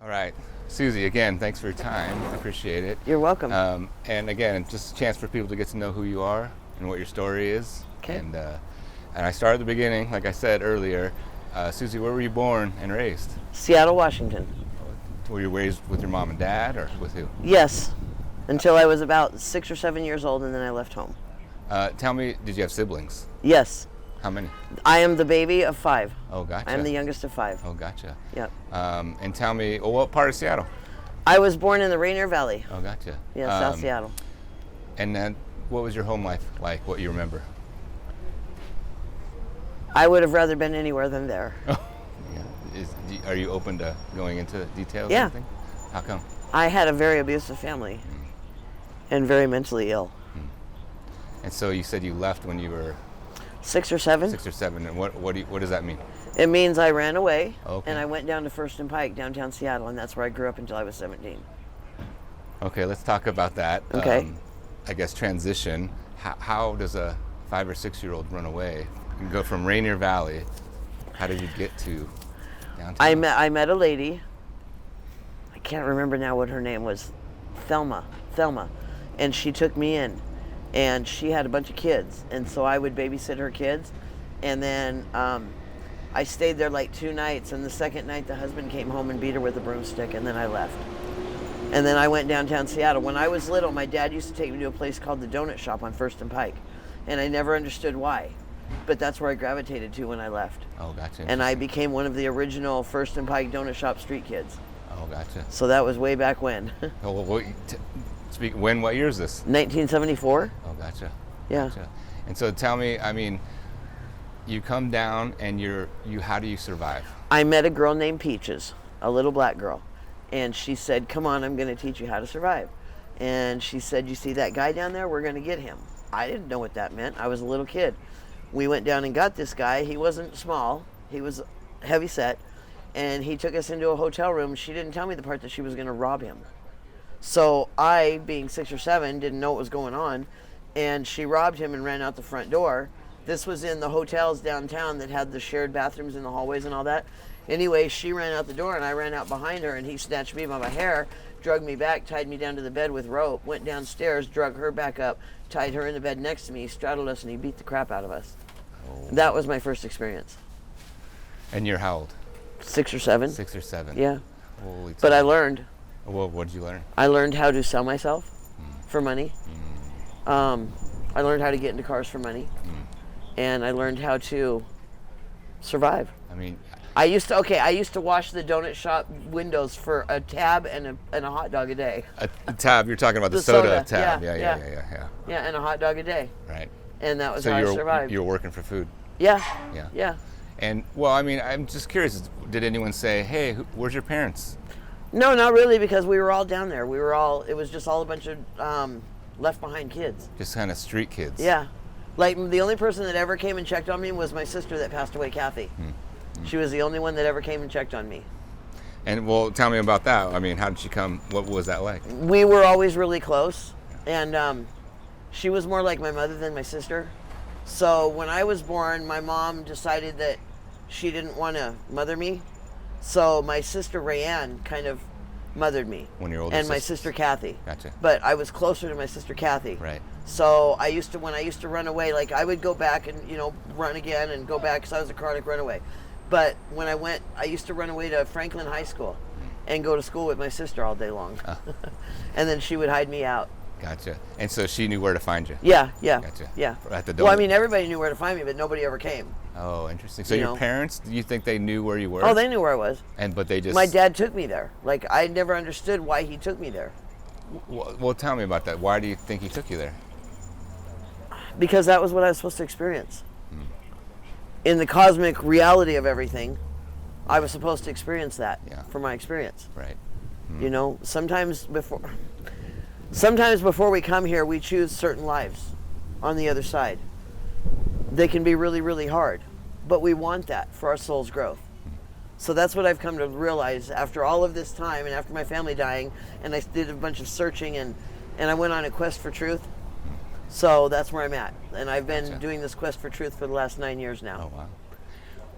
All right. Susie, again, thanks for your time. I appreciate it. You're welcome. And again, just a chance for people to get to know who you are and what your story is. Okay. And I start at the beginning, like I said earlier. Susie, where were you born and raised? Seattle, Washington. Were you raised with your mom and dad, or with who? Yes, until I was about 6 or 7 years old, and then I left home. Tell me, did you have siblings? Yes. How many? I am the baby of 5. Oh, gotcha. I'm the youngest of 5. Oh, gotcha. Yep. And tell me, what part of Seattle? I was born in the Rainier Valley. Oh, gotcha. Yeah, South Seattle. And then, what was your home life like? What you remember? I would have rather been anywhere than there. Yeah. Are you open to going into details? Yeah. Or anything? How come? I had a very abusive family and very mentally ill. And so you said you left when you were 6 or 7. 6 or 7. And what does that mean? It means I ran away, Okay. and I went down to First and Pike, downtown Seattle, and that's where I grew up until I was 17. Okay, let's talk about that. Okay. I guess transition. How does a 5 or 6-year-old run away? You go from Rainier Valley. How did you get to downtown? I met a lady. I can't remember now what her name was. Thelma, and she took me in, and she had a bunch of kids, and so I would babysit her kids, and then I stayed there like 2 nights, and the second night the husband came home and beat her with a broomstick, and then I left. And then I went downtown Seattle. When I was little, my dad used to take me to a place called the Donut Shop on First and Pike, and I never understood why, but that's where I gravitated to when I left. Oh, gotcha. And I became one of the original First and Pike Donut Shop street kids. Oh, gotcha. So that was way back when. Oh, well, what year is this? 1974. Oh, gotcha. Yeah. Gotcha. And so tell me, I mean, you come down and how do you survive? I met a girl named Peaches, a little black girl. And she said, come on, I'm going to teach you how to survive. And she said, you see that guy down there? We're going to get him. I didn't know what that meant. I was a little kid. We went down and got this guy. He wasn't small. He was heavy set. And he took us into a hotel room. She didn't tell me the part that she was going to rob him. So I, being 6 or 7, didn't know what was going on. And she robbed him and ran out the front door. This was in the hotels downtown that had the shared bathrooms in the hallways and all that. Anyway, she ran out the door and I ran out behind her, and he snatched me by my hair, drugged me back, tied me down to the bed with rope, went downstairs, drug her back up, tied her in the bed next to me, straddled us, and he beat the crap out of us. Oh. That was my first experience. And you're how old? 6 or 7. 6 or 7. Yeah. Holy but I learned. Well, what did you learn? I learned how to sell myself for money. I learned how to get into cars for money. And I learned how to survive. I mean, I used to wash the donut shop windows for a tab and a hot dog a day. A tab, you're talking about the soda tab. Yeah. Yeah, and a hot dog a day. Right. And that was how I survived. You were working for food. Yeah. Yeah. Yeah. And, well, I mean, I'm just curious, did anyone say, hey, where's your parents? No, not really, because we were all down there. It was just all a bunch of left behind kids. Just kind of street kids. Yeah. Like, the only person that ever came and checked on me was my sister that passed away, Kathy. She was the only one that ever came and checked on me. And, well, tell me about that. I mean, how did she come? What was that like? We were always really close, and she was more like my mother than my sister. So when I was born, my mom decided that she didn't want to mother me. So my sister Rayanne kind of mothered me. When you're older. And my sister Kathy. Gotcha. But I was closer to my sister Kathy. Right. So when I used to run away, like I would go back and, run again and go back because I was a chronic runaway. But when I used to run away to Franklin High School and go to school with my sister all day long. And then she would hide me out. Gotcha. And so she knew where to find you. Yeah. Gotcha. Yeah. At the donut. Well, I mean, everybody knew where to find me, but nobody ever came. Oh, interesting. So your parents, do you think they knew where you were? Oh, they knew where I was. But they just... My dad took me there. Like, I never understood why he took me there. Well, tell me about that. Why do you think he took you there? Because that was what I was supposed to experience. In the cosmic reality of everything, I was supposed to experience that for my experience. Right. Sometimes before we come here, we choose certain lives on the other side. They can be really, really hard, but we want that for our soul's growth. So that's what I've come to realize after all of this time and after my family dying, and I did a bunch of searching and I went on a quest for truth. So that's where I'm at, and I've been doing this quest for truth for the last 9 years now. Oh wow!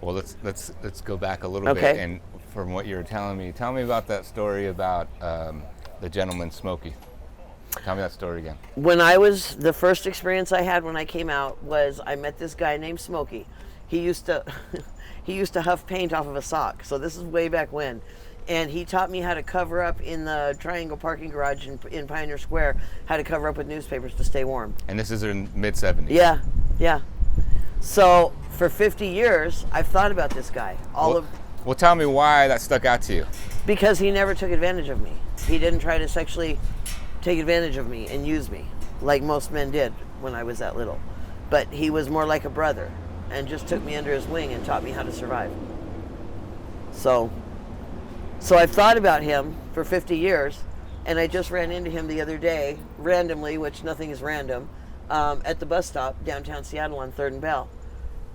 Well, let's go back a little bit and from what you were telling me. Tell me about that story about the gentleman Smokey. Tell me that story again. The first experience I had when I came out was I met this guy named Smokey. He used to he used to huff paint off of a sock. So this is way back when. And he taught me how to cover up in the Triangle parking garage in Pioneer Square, how to cover up with newspapers to stay warm. And this is in mid-70s. Yeah, yeah. So for 50 years, I've thought about this guy. Well, tell me why that stuck out to you. Because he never took advantage of me. He didn't try to sexually take advantage of me and use me like most men did when I was that little. But he was more like a brother and just took me under his wing and taught me how to survive. So I've thought about him for 50 years, and I just ran into him the other day, randomly, which nothing is random, at the bus stop downtown Seattle on 3rd and Bell.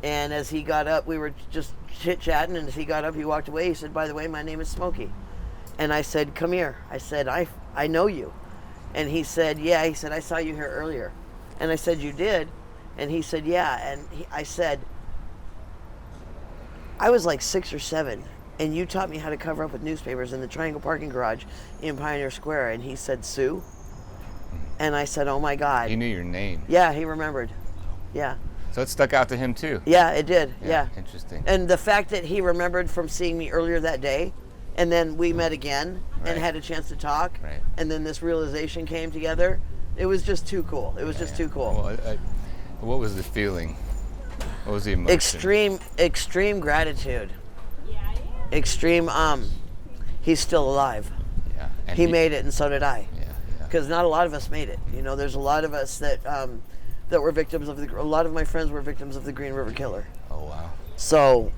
And as he got up, we were just chit-chatting, and as he got up, he walked away. He said, "By the way, my name is Smokey." And I said, "Come here." I said, I know you. And he said, "Yeah." He said, "I saw you here earlier." And I said, "You did?" And he said, "Yeah." And I said, "I was like 6 or 7, and you taught me how to cover up with newspapers in the Triangle parking garage in Pioneer Square." And he said, "Sue?" And I said, "Oh my God." He knew your name. Yeah, he remembered. Yeah. So it stuck out to him too. Yeah, it did. Yeah. Interesting. And the fact that he remembered from seeing me earlier that day, and then we met again and had a chance to talk, and then this realization came together, it was just too cool. It was just too cool. Well, what was the feeling? What was the emotion? Extreme gratitude. Extreme, he's still alive. Yeah. And he made it, and so did I. Yeah. Because not a lot of us made it. You know, there's a lot of us that were victims of a lot of my friends were victims of the Green River Killer. Oh, wow. So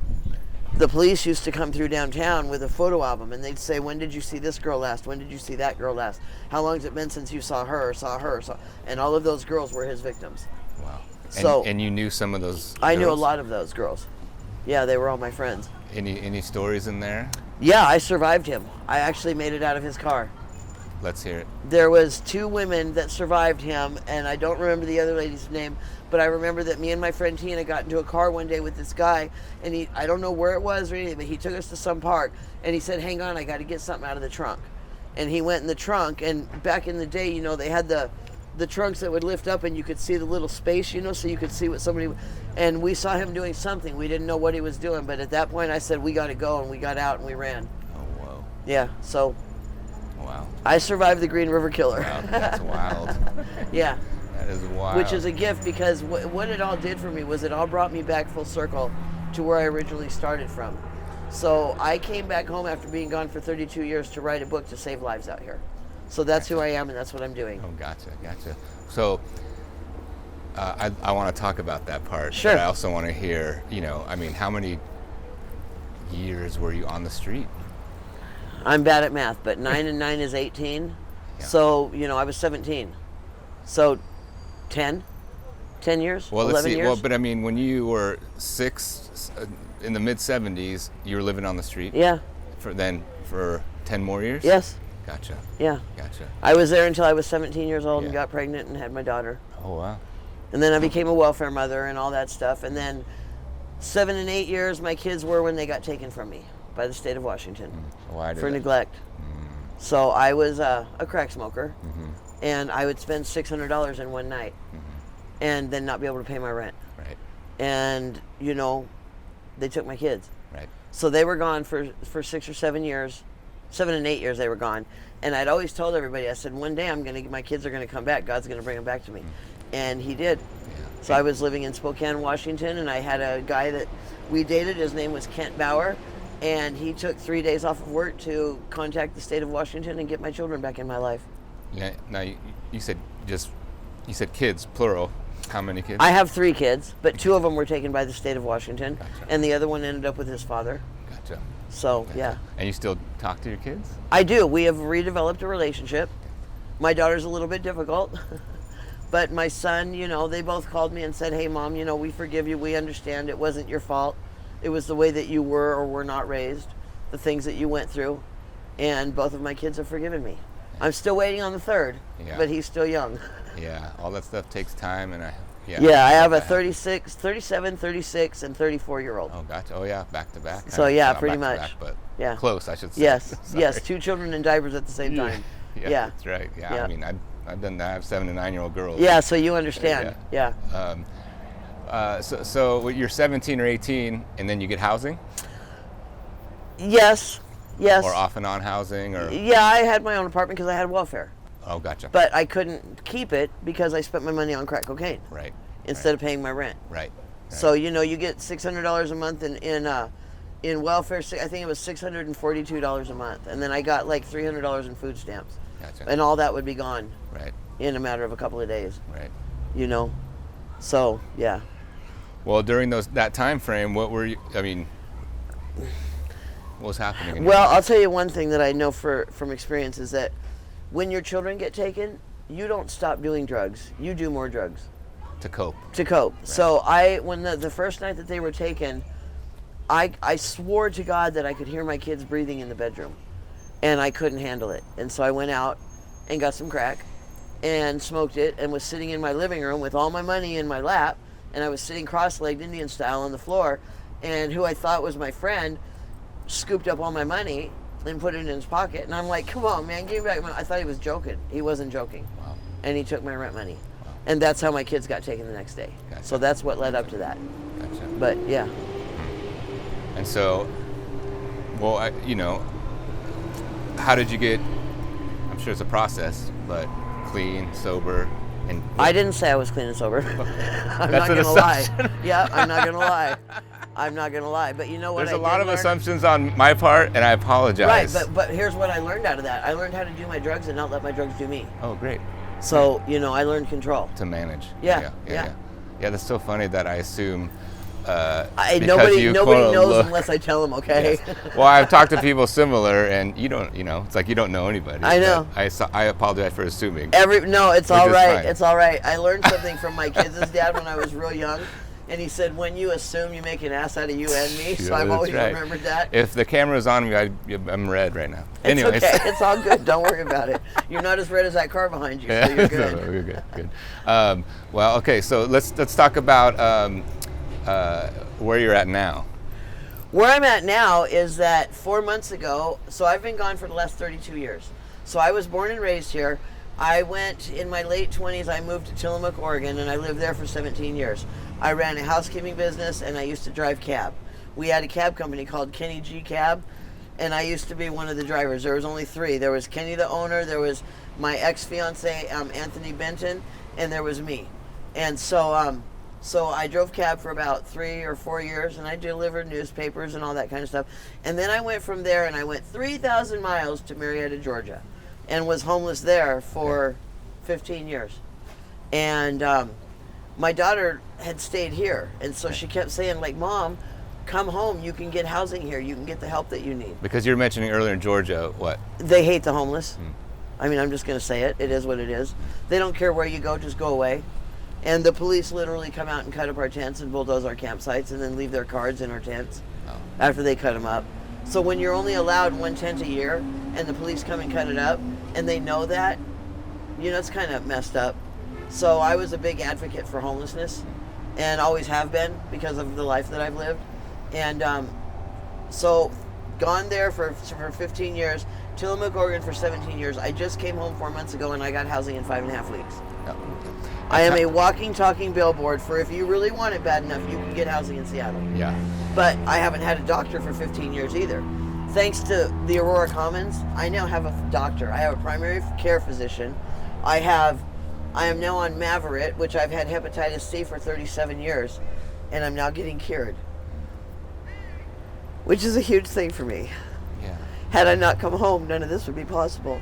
the police used to come through downtown with a photo album, and they'd say, "When did you see this girl last? When did you see that girl last? How long has it been since you saw her, and all of those girls were his victims. Wow. And you knew some of those girls? I knew a lot of those girls. Yeah, they were all my friends. Any stories in there? Yeah, I survived him. I actually made it out of his car. Let's hear it. There was 2 women that survived him, and I don't remember the other lady's name, but I remember that me and my friend Tina got into a car one day with this guy, and I don't know where it was or anything, but he took us to some park, and he said, "Hang on, I got to get something out of the trunk." And he went in the trunk, and back in the day, you know, they had the trunks that would lift up, and you could see the little space, you know, so you could see what somebody, and we saw him doing something. We didn't know what he was doing, but at that point I said, "We got to go," and we got out and we ran. Oh, whoa. Yeah, so. Wow. I survived the Green River Killer. Wow, that's wild. Yeah. That is wild. Which is a gift, because what it all did for me was it all brought me back full circle to where I originally started from. So I came back home after being gone for 32 years to write a book to save lives out here. So that's who I am, and that's what I'm doing. Oh, gotcha. So I want to talk about that part. Sure. But I also want to hear, you know, I mean, how many years were you on the street? I'm bad at math, but 9 and 9 is 18. Yeah. So, you know, I was 17. So 10 years, well, 11 years. Well, but I mean, when you were 6, in the mid-70s, you were living on the street? Yeah. For 10 more years? Yes. Gotcha. Yeah. Gotcha. I was there until I was 17 years old and Yeah. got pregnant and had my daughter. Oh, wow. And then I became a welfare mother and all that stuff. And then 7 and 8 years, my kids were when they got taken from me by the state of Washington for neglect. So I was a crack smoker, and I would spend $600 in one night, and then not be able to pay my rent. Right. And, you know, they took my kids. Right. So they were gone for 6 or 7 years. 7 and 8 years they were gone. And I'd always told everybody, I said, one day my kids are going to come back. God's going to bring them back to me. And he did. Yeah. So I was living in Spokane, Washington, and I had a guy that we dated. His name was Kent Bauer. And he took 3 days off of work to contact the state of Washington and get my children back in my life. Yeah. Now you said kids, plural. How many kids? I have 3 kids, but 2 of them were taken by the state of Washington, and the other one ended up with his father. Gotcha. So, yeah. And you still talk to your kids? I do. We have redeveloped a relationship. My daughter's a little bit difficult, but my son, you know, they both called me and said, "Hey, Mom, you know, we forgive you. We understand it wasn't your fault. It was the way that you were or were not raised, the things that you went through." And both of my kids have forgiven me. I'm still waiting on the third, but he's still young. Yeah, all that stuff takes time, and Yeah, I have a 36, 37, 36, and 34-year-old. Oh, gotcha. Oh, yeah, back to back. So, yeah, Not pretty back to much. back, but Yeah. close, I should say. Yes, Sorry. yes, 2 children in diapers at the same time. Yeah. That's right. Yeah, Yeah. I mean, I've done that. I have 7 and 9-year-old girls. Yeah, so you understand. Yeah. So you're 17 or 18, and then you get housing? Yes. Or off and on housing? Or Yeah, I had my own apartment because I had welfare. Oh, gotcha. But I couldn't keep it because I spent my money on crack cocaine. Right. Instead of paying my rent. Right. So, you get $600 a month in welfare. I think it was $642 a month. And then I got like $300 in food stamps. Gotcha. And all that would be gone. Right. In a matter of a couple of days. Right. So, yeah. Well, during that time frame, what were you, what was happening? Well, I'll tell you one thing that I know from experience is that when your children get taken, you don't stop doing drugs. You do more drugs. To cope. Right. So when the first night that they were taken, I swore to God that I could hear my kids breathing in the bedroom, and I couldn't handle it. And so I went out and got some crack and smoked it and was sitting in my living room with all my money in my lap, and I was sitting cross-legged Indian style on the floor, and who I thought was my friend scooped up all my money and put it in his pocket, and I'm like, come on, man, give me back my... I thought he was joking. He wasn't joking. Wow. And he took my rent money. Wow. And that's how my kids got taken the next day. Gotcha. So that's what led up to that. Gotcha. But yeah. And so, well, how did you get, I'm sure it's a process, but clean, sober, and... I didn't say I was clean and sober. I'm not going to lie. Yeah, I'm not going to lie. I'm not going to lie. But you know what? There's a lot of assumptions on my part, and I apologize. Right, but here's what I learned out of that. I learned how to do my drugs and not let my drugs do me. Oh, great. So, I learned control. To manage. Yeah. Yeah, that's so funny that I assume... nobody knows unless I tell them, okay? Yes. Well, I've talked to people similar, and you don't, it's like you don't know anybody. I know. I apologize for assuming. No, it's all right. Fine. It's all right. I learned something from my kids' dad when I was real young, and he said, when you assume, you make an ass out of you and me. So I've always remembered that. If the camera's on me, I'm red right now. It's Anyways. okay. It's all good. Don't worry about it. You're not as red as that car behind you, so you're good. No, you're good. Well, okay, so let's talk about where you're at now. Where I'm at now is that 4 months ago, so I've been gone for the last 32 years. So I was born and raised here. I went in my late 20s, I moved to Tillamook, Oregon, and I lived there for 17 years. I ran a housekeeping business, and I used to drive cab. We had a cab company called Kenny G Cab, and I used to be one of the drivers. There was only 3. There was Kenny the owner, there was my ex-fiance, Anthony Benton, and there was me. And so I drove cab for about 3 or 4 years, and I delivered newspapers and all that kind of stuff. And then I went from there, and I went 3,000 miles to Marietta, Georgia, and was homeless there for 15 years. And my daughter had stayed here, and so she kept saying, like, Mom, come home. You can get housing here. You can get the help that you need. Because you were mentioning earlier in Georgia, what? They hate the homeless. I mean, I'm just going to say it. It is what it is. They don't care where you go. Just go away. And the police literally come out and cut up our tents and bulldoze our campsites and then leave their cards in our tents after they cut them up. So when you're only allowed 1 tent a year and the police come and cut it up and they know that, it's kind of messed up. So I was a big advocate for homelessness and always have been because of the life that I've lived. And so gone there for 15 years, Tillamook, Oregon for 17 years. I just came home 4 months ago and I got housing in 5.5 weeks. I am a walking, talking billboard for if you really want it bad enough, you can get housing in Seattle. Yeah. But I haven't had a doctor for 15 years either. Thanks to the Aurora Commons, I now have a doctor. I have a primary care physician. I am now on Maverick, which I've had hepatitis C for 37 years, and I'm now getting cured. Which is a huge thing for me. Yeah. Had I not come home, none of this would be possible.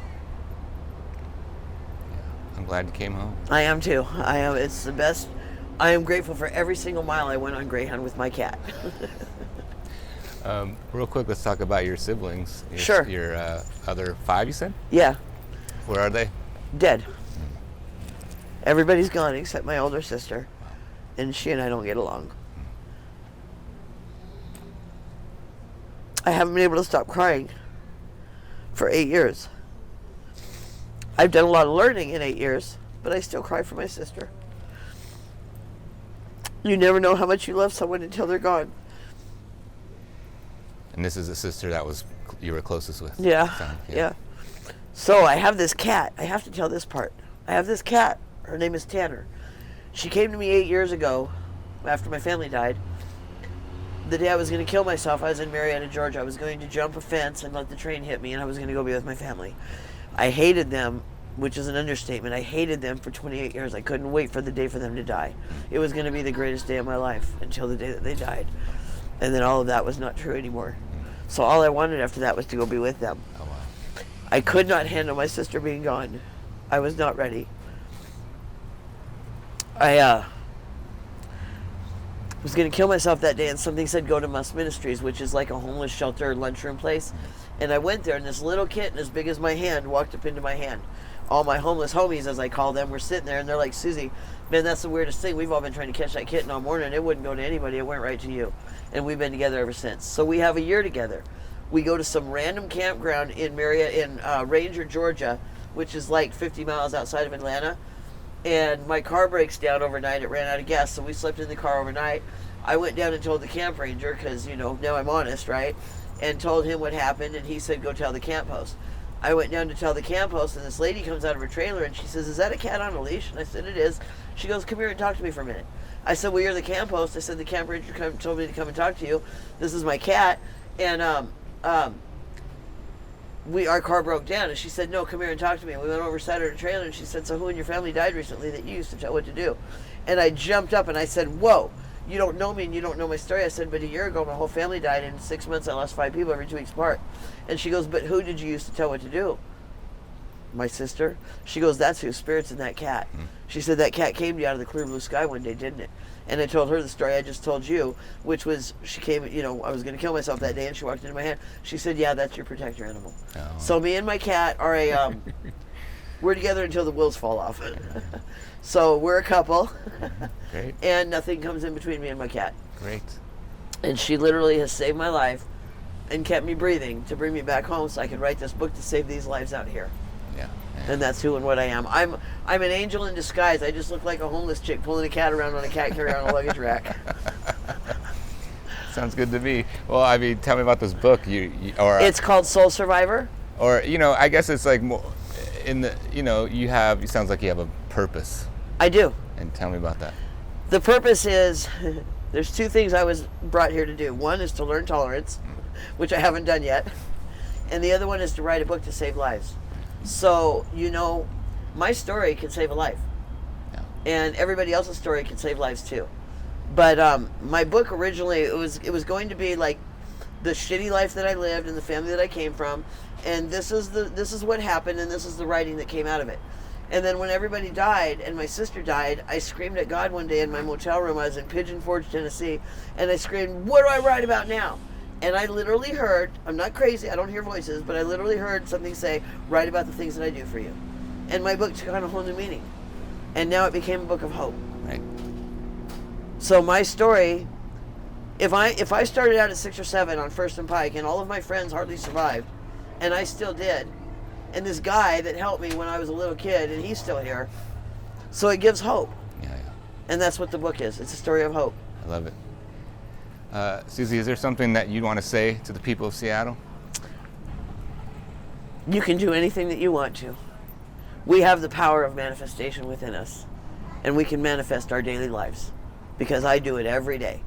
I'm glad you came home. I am too. I am. It's the best. I am grateful for every single mile I went on Greyhound with my cat. Real quick, let's talk about your siblings. Sure. Your other 5, you said? Yeah. Where are they? Dead. Everybody's gone except my older sister, and she and I don't get along. I haven't been able to stop crying for 8 years. I've done a lot of learning in 8 years, but I still cry for my sister. You never know how much you love someone until they're gone. And this is a sister that you were closest with. Yeah, So, yeah. So I have this cat. I have to tell this part. I have this cat. Her name is Tanner. She came to me 8 years ago after my family died. The day I was going to kill myself, I was in Marietta, Georgia. I was going to jump a fence and let the train hit me, and I was going to go be with my family. I hated them, which is an understatement. I hated them for 28 years. I couldn't wait for the day for them to die. It was going to be the greatest day of my life until the day that they died. And then all of that was not true anymore. So all I wanted after that was to go be with them. Oh, wow. I could not handle my sister being gone. I was not ready. I was going to kill myself that day, and something said go to Must Ministries, which is like a homeless shelter lunchroom place. And I went there, and this little kitten as big as my hand walked up into my hand. All my homeless homies, as I call them, were sitting there, and they're like, Suzi, man, that's the weirdest thing. We've all been trying to catch that kitten all morning. It wouldn't go to anybody. It went right to you. And we've been together ever since. So we have a year together. We go to some random campground in Ranger, Georgia, which is like 50 miles outside of Atlanta. And my car breaks down overnight. It ran out of gas, so we slept in the car overnight. I went down and told the camp ranger, because, now I'm honest, right? And told him what happened, and he said, go tell the camp host. I went down to tell the camp host, and this lady comes out of her trailer, and she says, is that a cat on a leash? And I said, it is. She goes, come here and talk to me for a minute. I said, well, you're the camp host. I said, the camp ranger told me to come and talk to you. This is my cat. And our car broke down, and she said, no, come here and talk to me. And we went over, sat at her trailer, and she said, so who in your family died recently that you used to tell what to do? And I jumped up, and I said, whoa, you don't know me, and you don't know my story. I said, but a year ago, my whole family died. In 6 months, I lost 5 people every 2 weeks apart. And she goes, but who did you used to tell what to do? My sister. She goes, that's who, spirits in that cat. She said, that cat came to you out of the clear blue sky one day, didn't it? And I told her the story I just told you, which was, she came, I was going to kill myself that day, and she walked into my hand. She said, yeah, that's your protector animal. Oh. So me and my cat are we're together until the wheels fall off. So we're a couple. Great. And nothing comes in between me and my cat. Great. And she literally has saved my life and kept me breathing to bring me back home so I could write this book to save these lives out here. Yeah. And that's who and what I am. I'm an angel in disguise. I just look like a homeless chick pulling a cat around on a cat carrier on a luggage rack. Sounds good to me. Well, I mean, tell me about this book. It's called Soul Survivor. Or I guess it's like more in the it sounds like you have a purpose. I do. And tell me about that. The purpose is there's 2 things I was brought here to do. One is to learn tolerance, which I haven't done yet, and the other one is to write a book to save lives. So, my story can save a life. Yeah. And everybody else's story can save lives too. But my book originally, it was going to be like the shitty life that I lived and the family that I came from, and this is what happened, and this is the writing that came out of it. And then when everybody died and my sister died, I screamed at God one day in my motel room. I was in Pigeon Forge, Tennessee, and I screamed, what do I write about now? And I literally heard, I'm not crazy, I don't hear voices, but I literally heard something say, write about the things that I do for you. And my book took on a whole new meaning. And now it became a book of hope. Right. So my story, if I started out at 6 or 7 on First and Pike, and all of my friends hardly survived, and I still did, and this guy that helped me when I was a little kid, and he's still here, so it gives hope. Yeah. And that's what the book is. It's a story of hope. I love it. Suzi, is there something that you'd want to say to the people of Seattle? You can do anything that you want to. We have the power of manifestation within us, and we can manifest our daily lives, because I do it every day.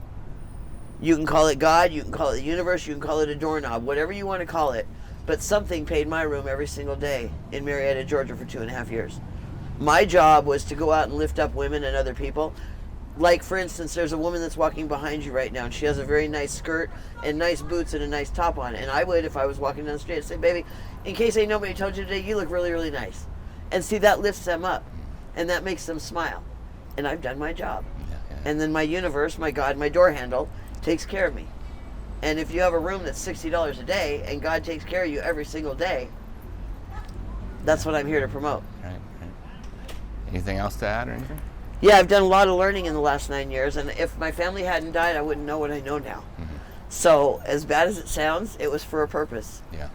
You can call it God, you can call it the universe, you can call it a doorknob, whatever you want to call it, but something paid my room every single day in Marietta, Georgia for 2.5 years. My job was to go out and lift up women and other people. Like, for instance, there's a woman that's walking behind you right now, and she has a very nice skirt and nice boots and a nice top on. And I would, if I was walking down the street, I'd say, baby, in case ain't nobody told you today, you look really, really nice. And see, that lifts them up, and that makes them smile. And I've done my job. Yeah. And then my universe, my God, my door handle, takes care of me. And if you have a room that's $60 a day, and God takes care of you every single day, that's what I'm here to promote. Right. Anything else to add or anything? Yeah, I've done a lot of learning in the last 9 years, and if my family hadn't died, I wouldn't know what I know now. Mm-hmm. So, as bad as it sounds, it was for a purpose. Yeah.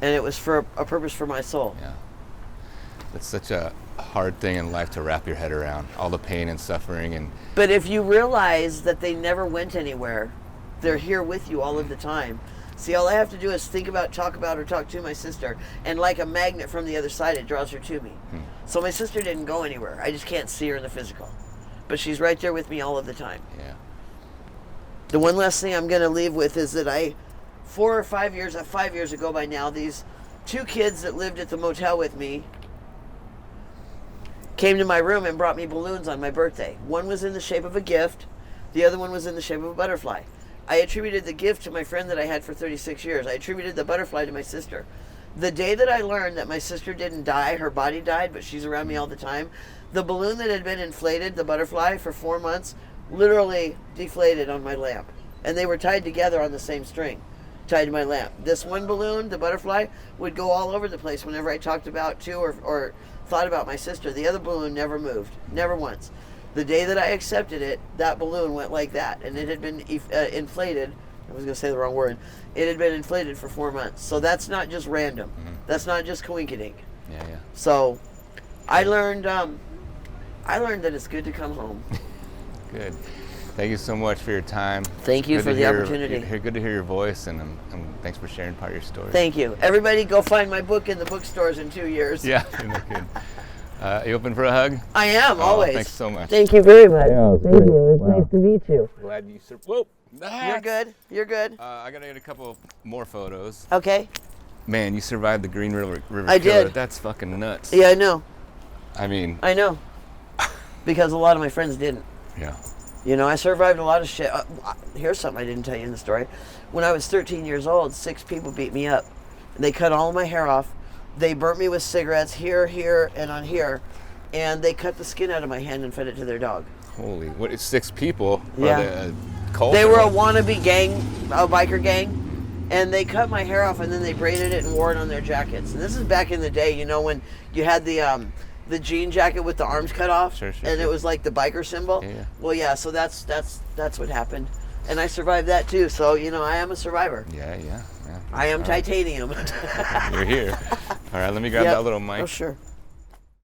And it was for a purpose for my soul. Yeah. That's such a hard thing in life to wrap your head around. All the pain and suffering and But if you realize that they never went anywhere, they're here with you all of the time. See, all I have to do is think about, talk about, or talk to my sister, and like a magnet from the other side, it draws her to me. So my sister didn't go anywhere. I just can't see her in the physical. But she's right there with me all of the time. yeah. The one last thing I'm going to leave with is that 5 years ago by now, these 2 kids that lived at the motel with me came to my room and brought me balloons on my birthday. One was in the shape of a gift. The other one was in the shape of a butterfly. I attributed the gift to my friend that I had for 36 years. I attributed the butterfly to my sister. The day that I learned that my sister didn't die, her body died, but she's around me all the time, the balloon that had been inflated, the butterfly, for 4 months, literally deflated on my lamp. And they were tied together on the same string, tied to my lamp. This one balloon, the butterfly, would go all over the place whenever I talked about to or thought about my sister. The other balloon never moved, never once. The day that I accepted it, that balloon went like that, and it had been inflated. I was going to say the wrong word. It had been inflated for 4 months. So that's not just random. That's not just coinkydink. Yeah. So I learned that it's good to come home. Good. Thank you so much for your time. Thank you for the opportunity. Good to hear your voice, and thanks for sharing part of your story. Thank you. Everybody go find my book in the bookstores in 2 years. Yeah, good. You open for a hug? I am, always. Thanks so much. Thank you very much. Yeah, Thank you. It's nice to meet you. Glad you Whoa! You're good. You're good. I gotta get a couple more photos. Okay. Man, you survived the Green River I Killer. did. That's fucking nuts. Yeah, I know. I mean. I know. Because a lot of my friends didn't. Yeah. You know, I survived a lot of shit. Here's something I didn't tell you in the story. When I was 13 years old, 6 people beat me up. They cut all of my hair off. They burnt me with cigarettes here, and on here. And they cut the skin out of my hand and fed it to their dog. Holy, what is 6 people? Yeah. Are they a cult? They were a wannabe gang, a biker gang. And they cut my hair off and then they braided it and wore it on their jackets. And this is back in the day, you know, when you had the jean jacket with the arms cut off. Sure. And it was like the biker symbol. Yeah. Well, yeah, so that's what happened. And I survived that too. So, you know, I am a survivor. Yeah. I am titanium. You're here. All right, let me grab that little mic. Oh, sure.